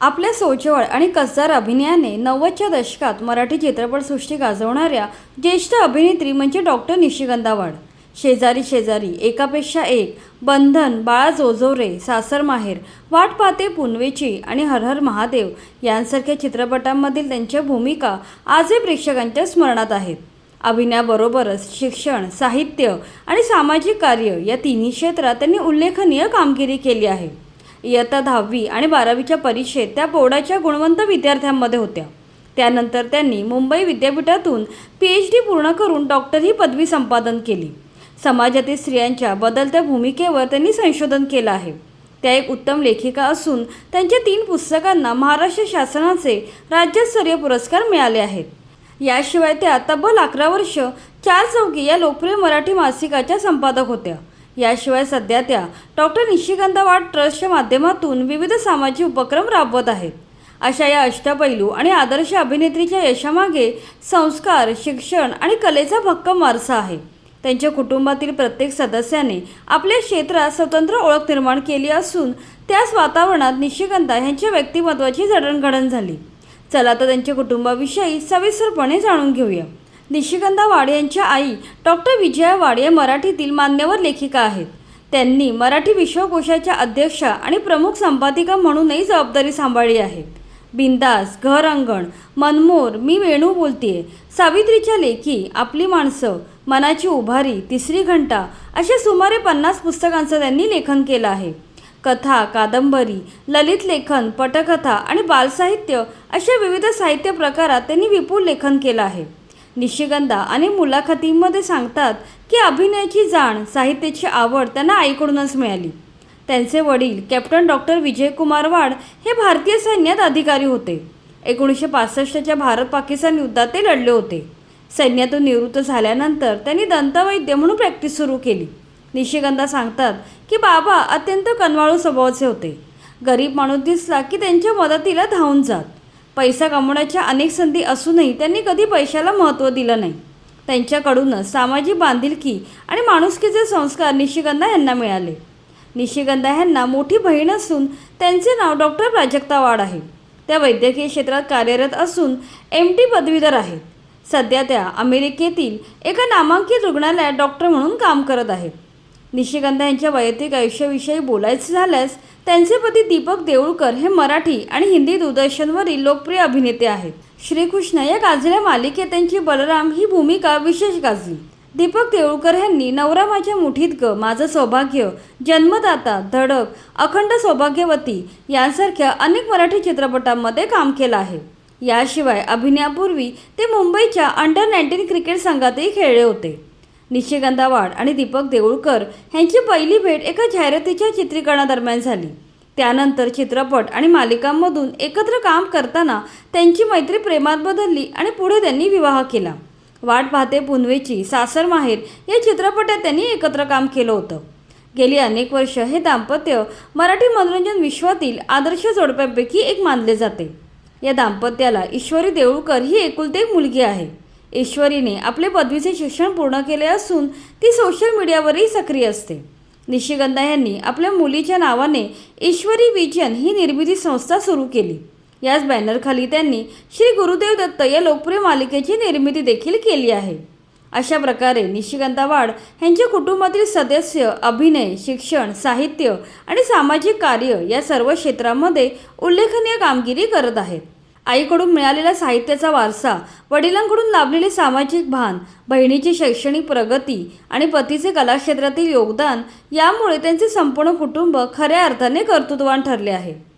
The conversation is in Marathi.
आपल्या सोज्वळ आणि कसदार अभिनयाने 90च्या दशकात मराठी चित्रपटसृष्टी गाजवणाऱ्या ज्येष्ठ अभिनेत्री म्हणजे डॉक्टर निशिगंधा वाड. शेजारी शेजारी, एकापेक्षा एक, बंधन, बाळा जोजोरे, सासर माहेर, वाट पाहते पुनवेची आणि हर हर महादेव यांसारख्या चित्रपटांमधील त्यांच्या भूमिका आजही प्रेक्षकांच्या स्मरणात आहेत. अभिनयाबरोबरच शिक्षण, साहित्य आणि सामाजिक कार्य या तिन्ही क्षेत्रात त्यांनी उल्लेखनीय कामगिरी केली आहे. इयत्ता 10वी आणि 12वीच्या परीक्षेत त्या बोर्डाच्या गुणवंत विद्यार्थ्यांमध्ये होत्या. त्यानंतर त्यांनी मुंबई विद्यापीठातून PhD पूर्ण करून डॉक्टर ही पदवी संपादन केली. समाजातील स्त्रियांच्या बदलत्या भूमिकेवर त्यांनी संशोधन केलं आहे. त्या एक उत्तम लेखिका असून त्यांच्या 3 पुस्तकांना महाराष्ट्र शासनाचे राज्यस्तरीय पुरस्कार मिळाले आहेत. याशिवाय त्या तब्बल 11 वर्ष 4 चौकी या लोकप्रिय मराठी मासिकाच्या संपादक होत्या. याशिवाय सध्या त्या डॉक्टर निशिगंधा वाड ट्रस्टच्या माध्यमातून विविध सामाजिक उपक्रम राबवत आहेत. अशा या अष्टपैलू आणि आदर्श अभिनेत्रीच्या यशामागे संस्कार, शिक्षण आणि कलेचा भक्कम वारसा आहे. त्यांच्या कुटुंबातील प्रत्येक सदस्याने आपल्या क्षेत्रात स्वतंत्र ओळख निर्माण केली असून त्याच वातावरणात निशिगंधा यांच्या व्यक्तिमत्त्वाची जडणघडण झाली. चला तर त्यांच्या कुटुंबाविषयी सविस्तरपणे जाणून घेऊया. निशिगंधा वाड यांच्या आई डॉक्टर विजया वाड या मराठीतील मान्यवर लेखिका आहेत. त्यांनी मराठी विश्वकोशाच्या अध्यक्षा आणि प्रमुख संपादिका म्हणूनही जबाबदारी सांभाळली आहे. बिंदास, घर अंगण, मनमोर, मी वेणू बोलतेय, सावित्रीच्या लेखी, आपली माणसं, मनाची उभारी, तिसरी घंटा अशा सुमारे 50 पुस्तकांचं त्यांनी लेखन केलं आहे. कथा, कादंबरी, ललित लेखन, पटकथा आणि बालसाहित्य अशा विविध साहित्य प्रकारात त्यांनी विपुल लेखन केलं आहे. निशिगंधा आणि मुलाखतींमध्ये सांगतात की अभिनयाची जाण, साहित्याची आवड त्यांना आईकडूनच मिळाली. त्यांचे वडील कॅप्टन डॉक्टर विजयकुमार वाड हे भारतीय सैन्यात अधिकारी होते. 1965च्या भारत-पाकिस्तान युद्धात ते लढले होते. सैन्यातून निवृत्त झाल्यानंतर त्यांनी दंतवैद्य म्हणून प्रॅक्टिस सुरू केली. निशिगंधा सांगतात की बाबा अत्यंत कनवाळू स्वभावाचे होते. गरीब माणूस दिसला की त्यांच्या मदतीला धावून जात. पैसा कमवण्याच्या अनेक संधी असूनही त्यांनी कधी पैशाला महत्त्व दिलं नाही. त्यांच्याकडूनच सामाजिक बांधिलकी आणि माणुसकीचे संस्कार निशिगंधा यांना मिळाले. निशिगंधा यांना मोठी बहीण असून त्यांचे नाव डॉक्टर प्राजक्ता वाड आहे. त्या वैद्यकीय क्षेत्रात कार्यरत असून MD पदवीधर आहेत. सध्या त्या अमेरिकेतील एका नामांकित रुग्णालयात डॉक्टर म्हणून काम करत आहेत. निशिगंधा यांच्या वैयक्तिक आयुष्याविषयी बोलायचे झाल्यास त्यांचे पती दीपक देऊळकर हे मराठी आणि हिंदी दूरदर्शनवरील लोकप्रिय अभिनेते आहेत. श्रीकृष्ण या गाजलेल्या मालिकेत त्यांची बलराम ही भूमिका विशेष गाजली. दीपक देऊळकर यांनी नवरा माझ्या मुठीत ग, माझं सौभाग्य, जन्मदाता, धडक, अखंड सौभाग्यवती यांसारख्या अनेक मराठी चित्रपटांमध्ये काम केलं आहे. याशिवाय अभिनयापूर्वी ते मुंबईच्या अंडर-19 क्रिकेट संघातही खेळले होते. निशिगंधा वाड आणि दीपक देऊळकर यांची पहिली भेट एका जाहिरातीच्या चित्रीकरणादरम्यान झाली. त्यानंतर चित्रपट आणि मालिकांमधून एकत्र काम करताना त्यांची मैत्री प्रेमात बदलली आणि पुढे त्यांनी विवाह केला. वाट पाहते पुनवेची, सासर माहेर या चित्रपटात त्यांनी एकत्र काम केलं होतं. गेली अनेक वर्ष हे दाम्पत्य मराठी मनोरंजन विश्वातील आदर्श जोडप्यांपैकी एक मानले जाते. या दाम्पत्याला ईश्वरी देऊळकर ही एकुलती एक मुलगी आहे. ईश्वरीने आपले पदवीचे शिक्षण पूर्ण केले असून ती सोशल मीडियावरही सक्रिय असते. निशिगंधा यांनी आपल्या मुलीच्या नावाने ईश्वरी विजन ही निर्मिती संस्था सुरू केली. याच बॅनरखाली त्यांनी श्री गुरुदेव दत्त या लोकप्रिय मालिकेची निर्मिती देखील केली आहे. अशा प्रकारे निशिगंधा वाड यांच्या कुटुंबातील सदस्य अभिनय, शिक्षण, साहित्य आणि सामाजिक कार्य या सर्व क्षेत्रांमध्ये उल्लेखनीय कामगिरी करत आहेत. आईकडून मिळालेला साहित्याचा वारसा, वडिलांकडून लाभलेले सामाजिक भान, बहिणीची शैक्षणिक प्रगती आणि पतीचे कलाक्षेत्रातील योगदान यामुळे त्यांचे संपूर्ण कुटुंब खऱ्या अर्थाने कर्तृत्ववान ठरले आहे.